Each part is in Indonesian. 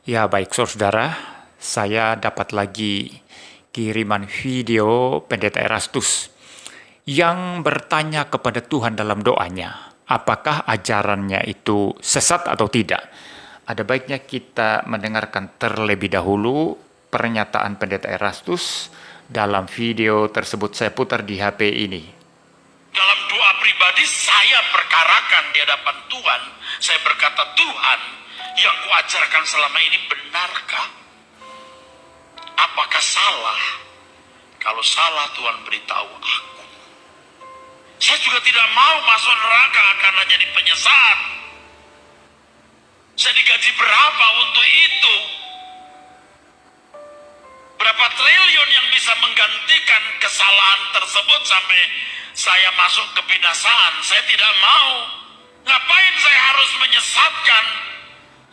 Ya, baik saudara, saya dapat lagi kiriman video Pendeta Erastus yang bertanya kepada Tuhan dalam doanya, apakah ajarannya itu sesat atau tidak. Ada baiknya kita mendengarkan terlebih dahulu pernyataan Pendeta Erastus dalam video tersebut. Saya putar di HP ini. Dalam doa pribadi saya perkarakan di hadapan Tuhan. Saya berkata, Tuhan, yang kuajarkan selama ini benarkah? Apakah salah? Kalau salah, Tuhan beritahu aku. Saya juga tidak mau masuk neraka karena jadi penyesat. Saya digaji berapa untuk itu? Berapa triliun yang bisa menggantikan kesalahan tersebut sampai saya masuk kebinasaan? Saya tidak mau. Ngapain saya harus menyesatkan?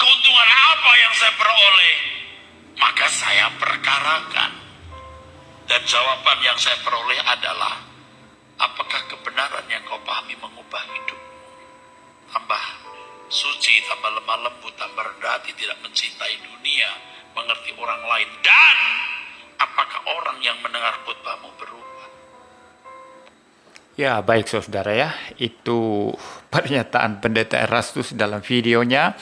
Keuntungan apa yang saya peroleh? Maka saya perkarakan. Dan jawaban yang saya peroleh adalah, apakah kebenaran yang kau pahami mengubah hidup? Tambah suci, tambah lemah lembut, tambah rendah hati, tidak mencintai dunia, mengerti orang lain. Dan apakah orang yang mendengar khotbahmu berubah? Ya, baik saudara ya, itu pernyataan Pendeta Erastus dalam videonya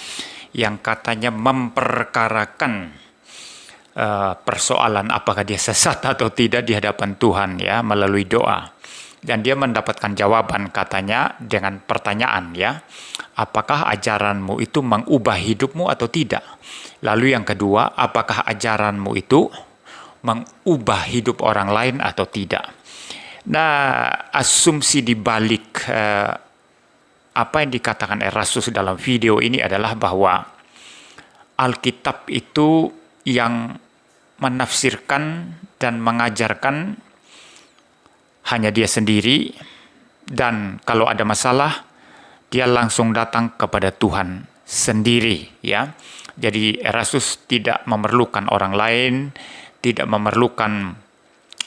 yang katanya memperkarakan persoalan apakah dia sesat atau tidak di hadapan Tuhan ya melalui doa. Dan dia mendapatkan jawaban katanya dengan pertanyaan ya, apakah ajaranmu itu mengubah hidupmu atau tidak? Lalu yang kedua, apakah ajaranmu itu mengubah hidup orang lain atau tidak? Nah, asumsi di balik apa yang dikatakan Erastus dalam video ini adalah bahwa Alkitab itu yang menafsirkan dan mengajarkan hanya dia sendiri, dan kalau ada masalah dia langsung datang kepada Tuhan sendiri ya. Jadi Erastus tidak memerlukan orang lain, tidak memerlukan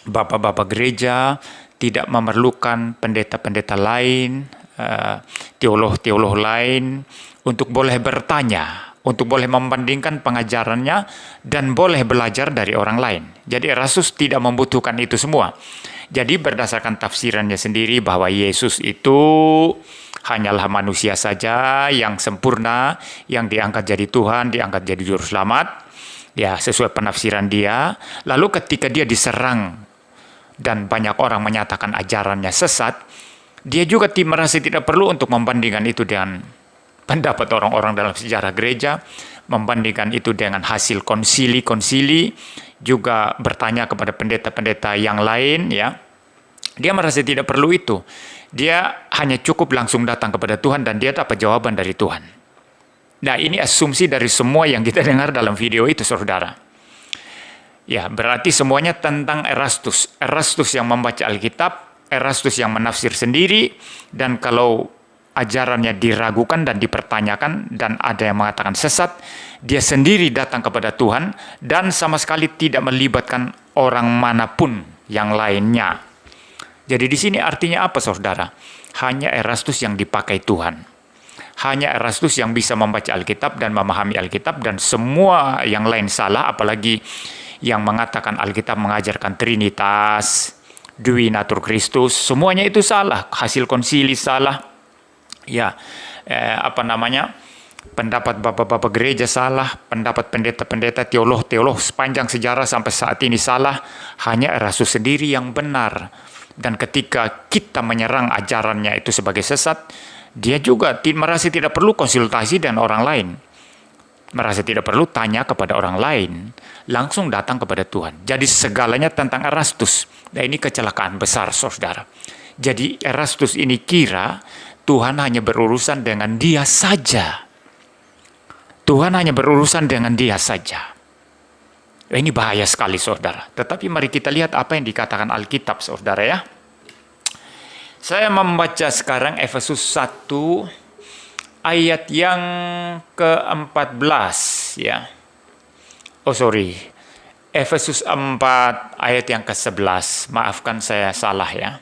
bapak-bapak gereja, tidak memerlukan pendeta-pendeta lain, teolog-teolog lain untuk boleh bertanya, untuk boleh membandingkan pengajarannya dan boleh belajar dari orang lain. Jadi Erastus tidak membutuhkan itu semua. Jadi berdasarkan tafsirannya sendiri bahwa Yesus itu hanyalah manusia saja yang sempurna, yang diangkat jadi Tuhan, diangkat jadi juru selamat, ya sesuai penafsiran dia. Lalu ketika dia diserang dan banyak orang menyatakan ajarannya sesat, dia juga merasa tidak perlu untuk membandingkan itu dengan pendapat orang-orang dalam sejarah gereja, membandingkan itu dengan hasil konsili, juga bertanya kepada pendeta-pendeta yang lain ya. Dia merasa tidak perlu itu. Dia hanya cukup langsung datang kepada Tuhan dan dia dapat jawaban dari Tuhan. Nah, ini asumsi dari semua yang kita dengar dalam video itu, saudara. Ya, berarti semuanya tentang Erastus. Erastus yang membaca Alkitab, Erastus yang menafsir sendiri, dan kalau ajarannya diragukan dan dipertanyakan dan ada yang mengatakan sesat, dia sendiri datang kepada Tuhan dan sama sekali tidak melibatkan orang manapun yang lainnya. Jadi di sini artinya apa, saudara? Hanya Erastus yang dipakai Tuhan. Hanya Erastus yang bisa membaca Alkitab dan memahami Alkitab, dan semua yang lain salah, apalagi yang mengatakan Alkitab mengajarkan Trinitas, Dui Natur Kristus, semuanya itu salah. Hasil konsili salah. Ya, pendapat bapak-bapak gereja salah, pendapat pendeta-pendeta, teolog-teolog sepanjang sejarah sampai saat ini salah. Hanya Erastus sendiri yang benar. Dan ketika kita menyerang ajarannya itu sebagai sesat, dia juga merasa tidak perlu konsultasi dengan orang lain, merasa tidak perlu tanya kepada orang lain, langsung datang kepada Tuhan. Jadi segalanya tentang Erastus. Nah, ini kecelakaan besar, saudara. Jadi Erastus ini kira Tuhan hanya berurusan dengan dia saja. Tuhan hanya berurusan dengan dia saja. Ini bahaya sekali, saudara. Tetapi mari kita lihat apa yang dikatakan Alkitab, saudara ya. Saya membaca sekarang Efesus 1 ayat yang ke-14 ya. Efesus 4 ayat yang ke-11. Maafkan saya salah ya.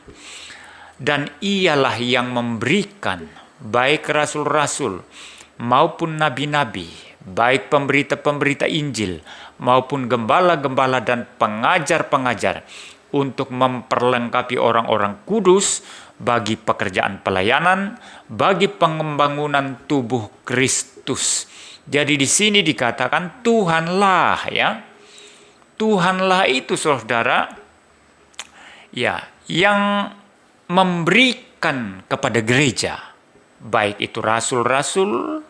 Dan ialah yang memberikan baik rasul-rasul maupun nabi-nabi baik pemberita-pemberita Injil maupun gembala-gembala dan pengajar-pengajar untuk memperlengkapi orang-orang kudus bagi pekerjaan pelayanan, bagi pengembangunan tubuh Kristus. Jadi di sini dikatakan Tuhanlah ya. Tuhanlah itu saudara ya yang memberikan kepada gereja, baik itu rasul-rasul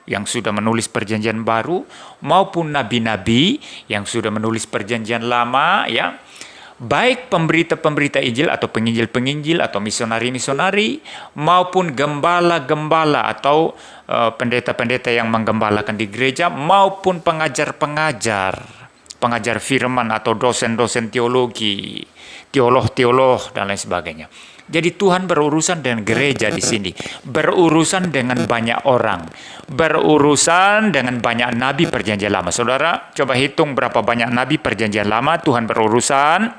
yang sudah menulis perjanjian baru maupun nabi-nabi yang sudah menulis perjanjian lama ya, baik pemberita-pemberita Injil atau penginjil-penginjil atau misionari-misionari maupun gembala-gembala atau pendeta-pendeta yang menggembalakan di gereja maupun pengajar firman atau dosen-dosen teologi, teolog-teolog dan lain sebagainya. Jadi Tuhan berurusan dengan gereja di sini, berurusan dengan banyak orang, berurusan dengan banyak nabi perjanjian lama. Saudara, coba hitung berapa banyak nabi perjanjian lama Tuhan berurusan.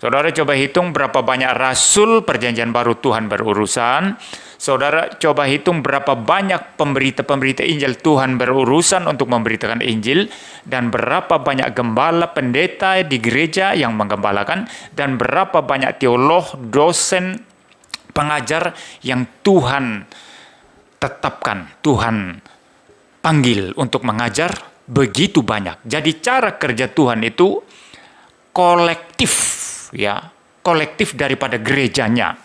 Saudara, coba hitung berapa banyak rasul perjanjian baru Tuhan berurusan. Saudara, coba hitung berapa banyak pemberita-pemberita Injil Tuhan berurusan untuk memberitakan Injil, dan berapa banyak gembala pendeta di gereja yang menggembalakan, dan berapa banyak teolog, dosen, pengajar yang Tuhan tetapkan, Tuhan panggil untuk mengajar, begitu banyak. Jadi cara kerja Tuhan itu kolektif, ya, kolektif daripada gerejanya,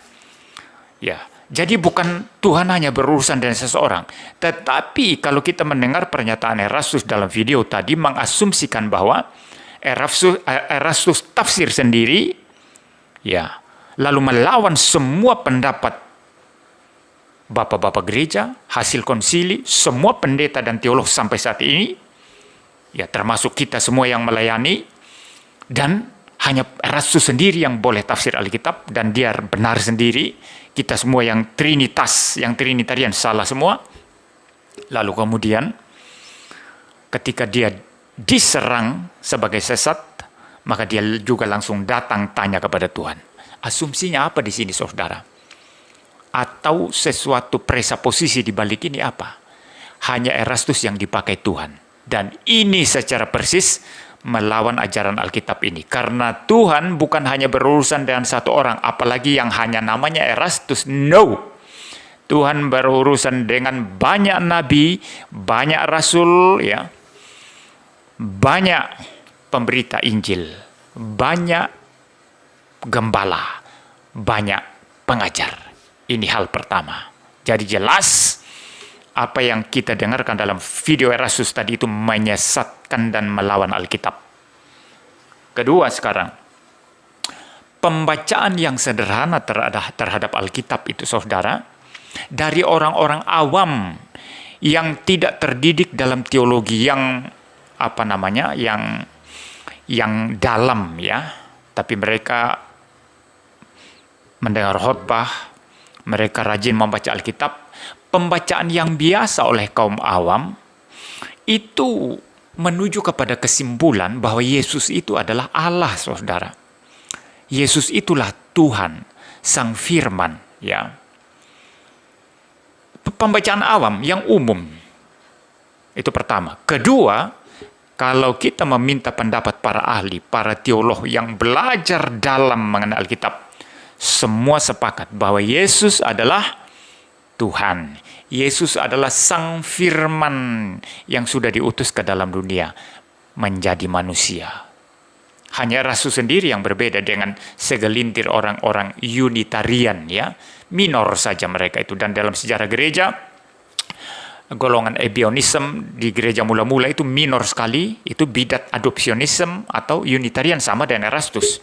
ya. Jadi bukan Tuhan hanya berurusan dengan seseorang. Tetapi kalau kita mendengar pernyataan Erastus dalam video tadi mengasumsikan bahwa Erastus tafsir sendiri, ya, lalu melawan semua pendapat bapak-bapak gereja, hasil konsili, semua pendeta dan teolog sampai saat ini, ya termasuk kita semua yang melayani, dan hanya Erastus sendiri yang boleh tafsir Alkitab dan dia benar sendiri. Kita semua yang Trinitas, yang Trinitarian salah semua. Lalu kemudian ketika dia diserang sebagai sesat, maka dia juga langsung datang tanya kepada Tuhan. Asumsinya apa di sini, saudara? Atau sesuatu presaposisi di balik ini apa? Hanya Erastus yang dipakai Tuhan. Dan ini secara persis melawan ajaran Alkitab ini. Karena Tuhan bukan hanya berurusan dengan satu orang, apalagi yang hanya namanya Erastus. No. Tuhan berurusan dengan banyak nabi, banyak rasul, ya, banyak pemberita Injil, banyak gembala, banyak pengajar. Ini hal pertama. Jadi jelas apa yang kita dengarkan dalam video Erastus tadi itu menyesatkan dan melawan Alkitab. Kedua sekarang, pembacaan yang sederhana terhadap Alkitab itu, saudara, dari orang-orang awam yang tidak terdidik dalam teologi yang yang dalam, ya, tapi mereka mendengar khotbah, mereka rajin membaca Alkitab. Pembacaan yang biasa oleh kaum awam itu menuju kepada kesimpulan bahwa Yesus itu adalah Allah, saudara. Yesus itulah Tuhan, Sang Firman, ya. Pembacaan awam yang umum itu pertama. Kedua, kalau kita meminta pendapat para ahli, para teolog yang belajar dalam mengenai Alkitab, semua sepakat bahwa Yesus adalah Tuhan. Yesus adalah Sang Firman yang sudah diutus ke dalam dunia menjadi manusia. Hanya Rasul sendiri yang berbeda dengan segelintir orang-orang Unitarian, ya, minor saja mereka itu. Dan dalam sejarah gereja, golongan Ebionism di gereja mula-mula itu minor sekali, itu bidat adopsionism atau Unitarian sama dengan Erastus.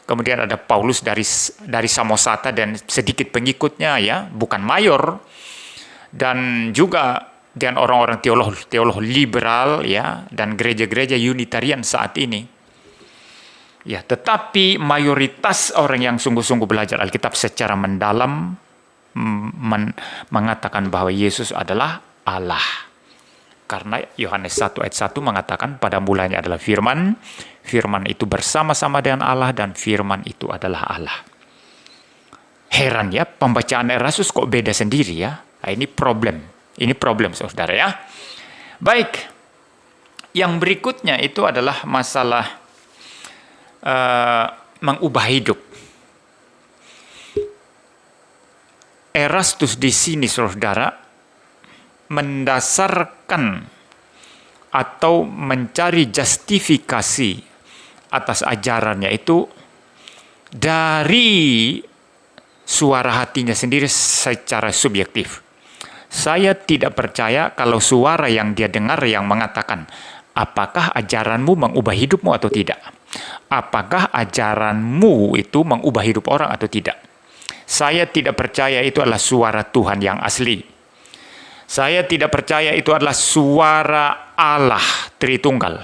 Kemudian ada Paulus dari Samosata dan sedikit pengikutnya, ya, bukan mayor. Dan juga dengan orang-orang teolog liberal, ya, dan gereja-gereja Unitarian saat ini. Ya, tetapi mayoritas orang yang sungguh-sungguh belajar Alkitab secara mendalam mengatakan bahwa Yesus adalah Allah. Karena Yohanes 1 ayat 1 mengatakan pada mulanya adalah Firman, Firman itu bersama-sama dengan Allah, dan Firman itu adalah Allah. Heran ya, pembacaan Erastus kok beda sendiri ya. Nah, ini problem, saudara ya. Baik, yang berikutnya itu adalah masalah mengubah hidup. Erastus di sini, saudara, mendasarkan atau mencari justifikasi atas ajarannya itu dari suara hatinya sendiri secara subjektif. Saya tidak percaya kalau suara yang dia dengar yang mengatakan, apakah ajaranmu mengubah hidupmu atau tidak? Apakah ajaranmu itu mengubah hidup orang atau tidak? Saya tidak percaya itu adalah suara Tuhan yang asli. Saya tidak percaya itu adalah suara Allah Tritunggal.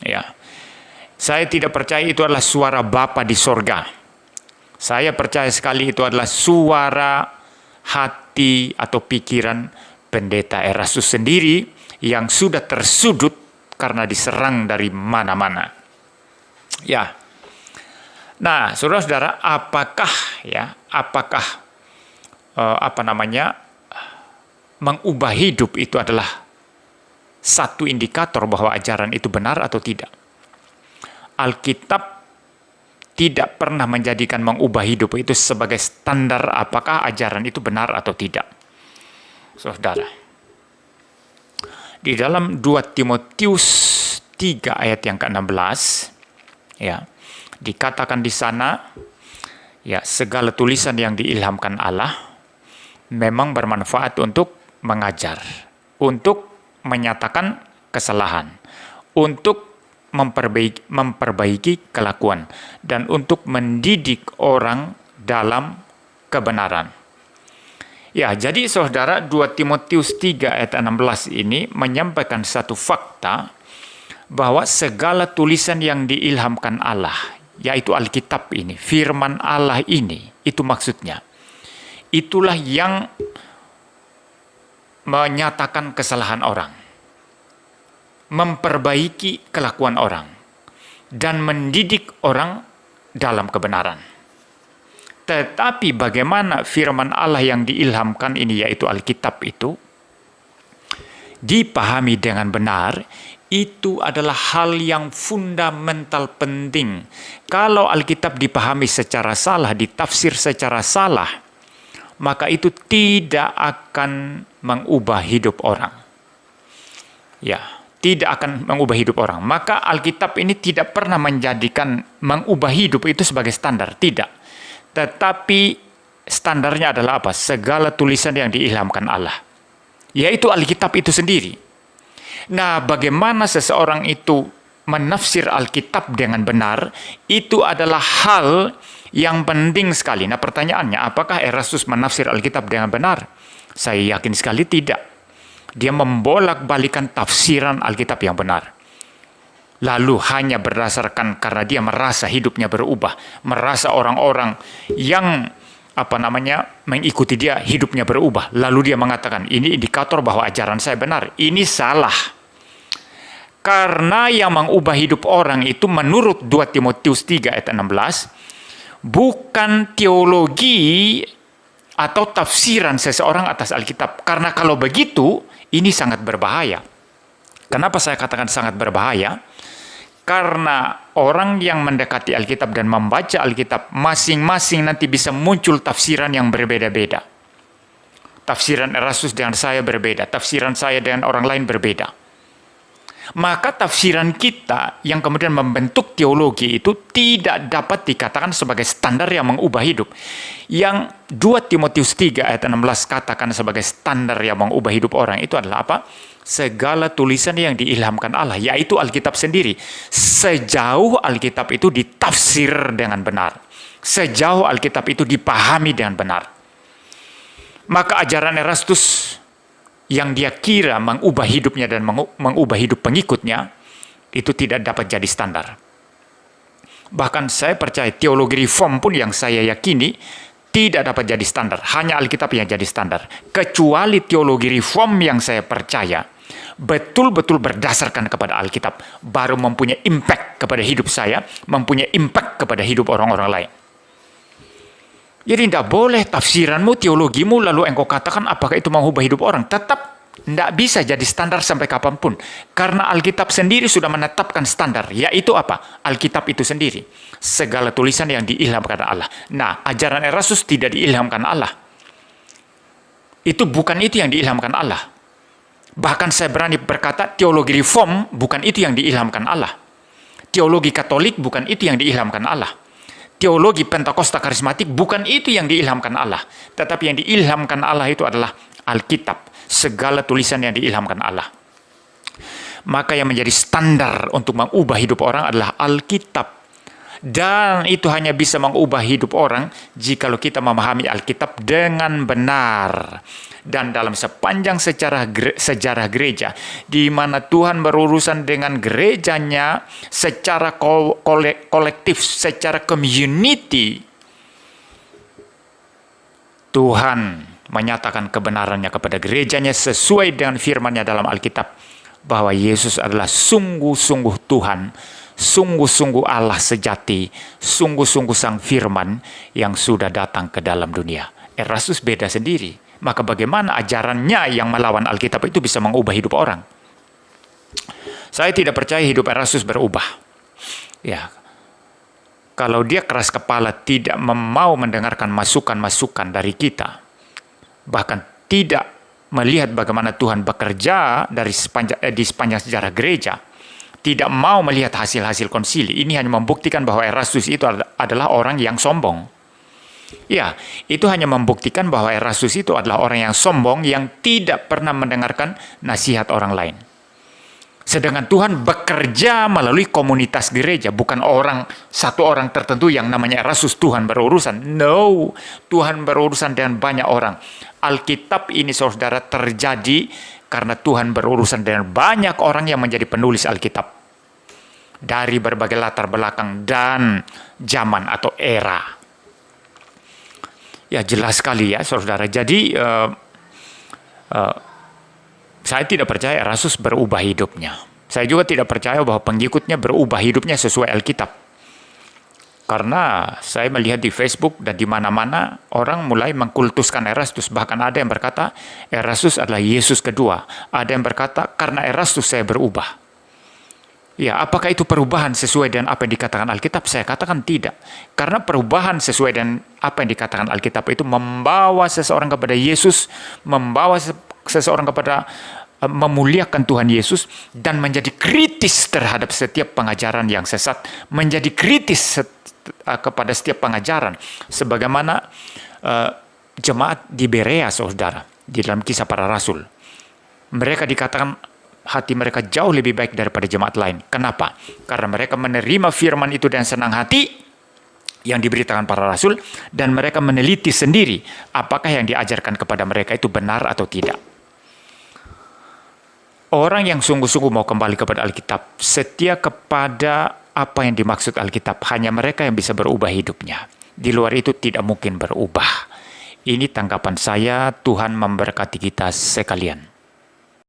Ya. Saya tidak percaya itu adalah suara Bapa di sorga. Saya percaya sekali itu adalah suara hati atau pikiran Pendeta Erastus sendiri yang sudah tersudut karena diserang dari mana-mana. Ya. Nah, saudara-saudara, apakah mengubah hidup itu adalah satu indikator bahwa ajaran itu benar atau tidak? Alkitab tidak pernah menjadikan mengubah hidup itu sebagai standar apakah ajaran itu benar atau tidak. Saudara, di dalam 2 Timotius 3 ayat yang ke-16, ya, dikatakan di sana, ya, segala tulisan yang diilhamkan Allah memang bermanfaat untuk mengajar, untuk menyatakan kesalahan, untuk memperbaiki kelakuan, dan untuk mendidik orang dalam kebenaran. Ya, jadi saudara, 2 Timotius 3 ayat 16 ini menyampaikan satu fakta bahwa segala tulisan yang diilhamkan Allah, yaitu Alkitab ini, firman Allah ini, itu maksudnya. Itulah yang menyatakan kesalahan orang, memperbaiki kelakuan orang, dan mendidik orang dalam kebenaran. Tetapi bagaimana firman Allah yang diilhamkan ini, yaitu Alkitab itu, dipahami dengan benar, itu adalah hal yang fundamental penting. Kalau Alkitab dipahami secara salah, ditafsir secara salah, maka itu tidak akan mengubah hidup orang. Ya, tidak akan mengubah hidup orang. Maka Alkitab ini tidak pernah menjadikan mengubah hidup itu sebagai standar, tidak. Tetapi standarnya adalah apa? Segala tulisan yang diilhamkan Allah, yaitu Alkitab itu sendiri. Nah, bagaimana seseorang itu menafsir Alkitab dengan benar, itu adalah hal yang penting sekali. Nah, pertanyaannya, apakah Erastus menafsir Alkitab dengan benar? Saya yakin sekali tidak. Dia membolak-balikan tafsiran Alkitab yang benar. Lalu hanya berdasarkan karena dia merasa hidupnya berubah, merasa orang-orang yang mengikuti dia hidupnya berubah. Lalu dia mengatakan, ini indikator bahwa ajaran saya benar. Ini salah. Karena yang mengubah hidup orang itu menurut 2 Timotius 3 ayat 16, bukan teologi atau tafsiran seseorang atas Alkitab. Karena kalau begitu, ini sangat berbahaya. Kenapa saya katakan sangat berbahaya? Karena orang yang mendekati Alkitab dan membaca Alkitab, masing-masing nanti bisa muncul tafsiran yang berbeda-beda. Tafsiran Erastus dengan saya berbeda, tafsiran saya dengan orang lain berbeda. Maka tafsiran kita yang kemudian membentuk teologi itu tidak dapat dikatakan sebagai standar yang mengubah hidup. Yang 2 Timotius 3 ayat 16 katakan sebagai standar yang mengubah hidup orang itu adalah apa? Segala tulisan yang diilhamkan Allah, yaitu Alkitab sendiri. Sejauh Alkitab itu ditafsir dengan benar, sejauh Alkitab itu dipahami dengan benar, maka ajaran Erastus yang dia kira mengubah hidupnya dan mengubah hidup pengikutnya, itu tidak dapat jadi standar. Bahkan saya percaya teologi reform pun yang saya yakini tidak dapat jadi standar. Hanya Alkitab yang jadi standar. Kecuali teologi reform yang saya percaya betul-betul berdasarkan kepada Alkitab, baru mempunyai impact kepada hidup saya, mempunyai impact kepada hidup orang-orang lain. Jadi tidak boleh tafsiranmu, teologimu, lalu engkau katakan apakah itu mengubah hidup orang. Tetap Tidak bisa jadi standar sampai kapanpun. Karena Alkitab sendiri sudah menetapkan standar. Yaitu apa? Alkitab itu sendiri. Segala tulisan yang diilhamkan Allah. Nah, ajaran Erastus tidak diilhamkan Allah. Itu bukan itu yang diilhamkan Allah. Bahkan saya berani berkata, teologi reform bukan itu yang diilhamkan Allah. Teologi Katolik bukan itu yang diilhamkan Allah. Teologi Pentakosta Karismatik bukan itu yang diilhamkan Allah. Tetapi yang diilhamkan Allah itu adalah Alkitab. Segala tulisan yang diilhamkan Allah. Maka yang menjadi standar untuk mengubah hidup orang adalah Alkitab. Dan itu hanya bisa mengubah hidup orang jikalau kita memahami Alkitab dengan benar. Dan dalam sepanjang sejarah gereja, di mana Tuhan berurusan dengan gerejanya secara kolektif, secara community, Tuhan menyatakan kebenarannya kepada gerejanya sesuai dengan firman-Nya dalam Alkitab, bahwa Yesus adalah sungguh-sungguh Tuhan, sungguh-sungguh Allah sejati, sungguh-sungguh Sang Firman yang sudah datang ke dalam dunia. Erastus beda sendiri. Maka bagaimana ajarannya yang melawan Alkitab itu bisa mengubah hidup orang? Saya tidak percaya hidup Erastus berubah. Ya, kalau dia keras kepala, tidak mau mendengarkan masukan-masukan dari kita, bahkan tidak melihat bagaimana Tuhan bekerja di sepanjang sejarah gereja, tidak mau melihat hasil-hasil konsili, ini hanya membuktikan bahwa Erastus itu adalah orang yang sombong. Ya, itu hanya membuktikan bahwa Erastus itu adalah orang yang sombong, yang tidak pernah mendengarkan nasihat orang lain. Sedangkan Tuhan bekerja melalui komunitas gereja, bukan satu orang tertentu yang namanya Erastus Tuhan berurusan. No, Tuhan berurusan dengan banyak orang. Alkitab ini, saudara, terjadi karena Tuhan berurusan dengan banyak orang yang menjadi penulis Alkitab. Dari berbagai latar belakang dan zaman atau era. Ya, jelas sekali ya, saudara. Jadi, saya tidak percaya Erastus berubah hidupnya. Saya juga tidak percaya bahwa pengikutnya berubah hidupnya sesuai Alkitab. Karena saya melihat di Facebook dan di mana-mana orang mulai mengkultuskan Erastus. Bahkan ada yang berkata Erastus adalah Yesus kedua. Ada yang berkata karena Erastus saya berubah. Ya, apakah itu perubahan sesuai dengan apa yang dikatakan Alkitab? Saya katakan tidak. Karena perubahan sesuai dengan apa yang dikatakan Alkitab itu membawa seseorang kepada Yesus, membawa seseorang kepada memuliakan Tuhan Yesus, dan menjadi kritis terhadap setiap pengajaran yang sesat, menjadi kritis kepada setiap pengajaran, sebagaimana jemaat di Berea, saudara, di dalam Kisah Para Rasul. Mereka dikatakan hati mereka jauh lebih baik daripada jemaat lain. Kenapa? Karena mereka menerima firman itu dengan senang hati yang diberitakan para rasul, dan mereka meneliti sendiri apakah yang diajarkan kepada mereka itu benar atau tidak. Orang yang sungguh-sungguh mau kembali kepada Alkitab, setia kepada apa yang dimaksud Alkitab, hanya mereka yang bisa berubah hidupnya. Di luar itu tidak mungkin berubah. Ini tanggapan saya. Tuhan memberkati kita sekalian.